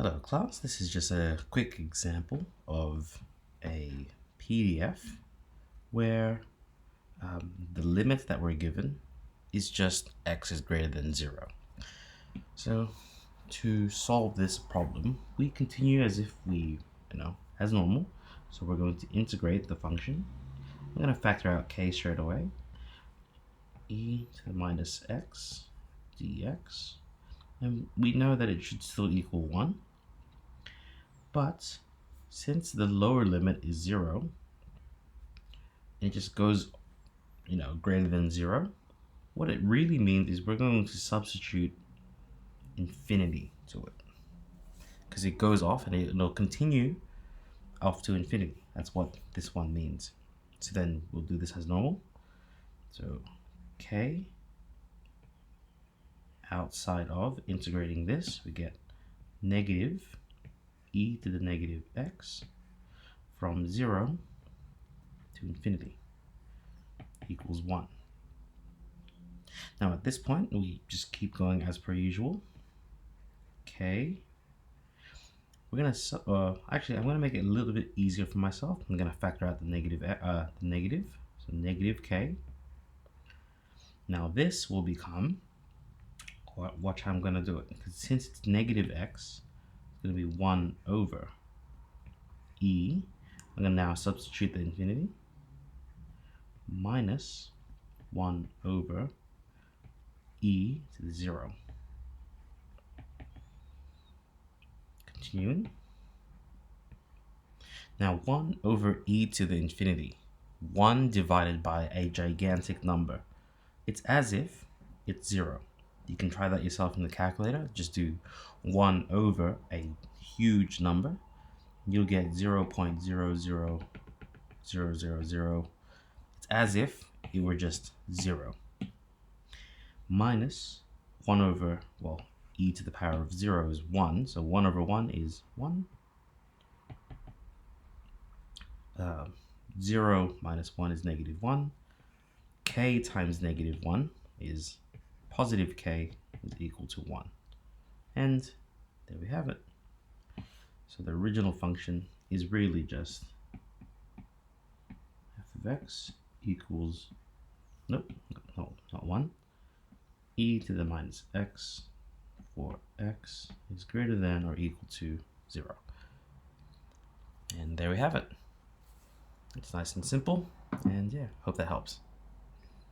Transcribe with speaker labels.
Speaker 1: Hello class, this is just a quick example of a PDF where the limit that we're given is just x is greater than 0. So to solve this problem, we continue as if as normal. So we're going to integrate the function. I'm going to factor out k straight away. E to the minus x dx. And we know that it should still equal 1. But since the lower limit is 0, it just goes, greater than 0, what it really means is we're going to substitute infinity to it. Because it goes off and it'll continue off to infinity. That's what this one means. So then we'll do this as normal. So k outside of integrating this, we get negative e to the negative x from 0 to infinity equals 1. Now at this point, we just keep going as per usual. K. We're gonna actually, I'm gonna make it a little bit easier for myself. I'm gonna factor out the negative, so negative k. Now this will become, watch how I'm gonna do it. Because since it's negative x, it's gonna be 1 over e. I'm gonna now substitute the infinity minus 1 over e to the 0. Continuing. Now 1 over e to the infinity. 1 divided by a gigantic number. It's as if it's 0. You can try that yourself in the calculator. Just do 1 over a huge number. You'll get 0.00000. It's as if it were just 0. Minus 1 over, e to the power of 0 is 1. So 1 over 1 is 1. 0 minus 1 is negative 1. K times negative 1 is positive k is equal to 1. And there we have it. So the original function is really just f of x equals, no, not 1, e to the minus x for x is greater than or equal to 0. And there we have it. It's nice and simple, and yeah, hope that helps.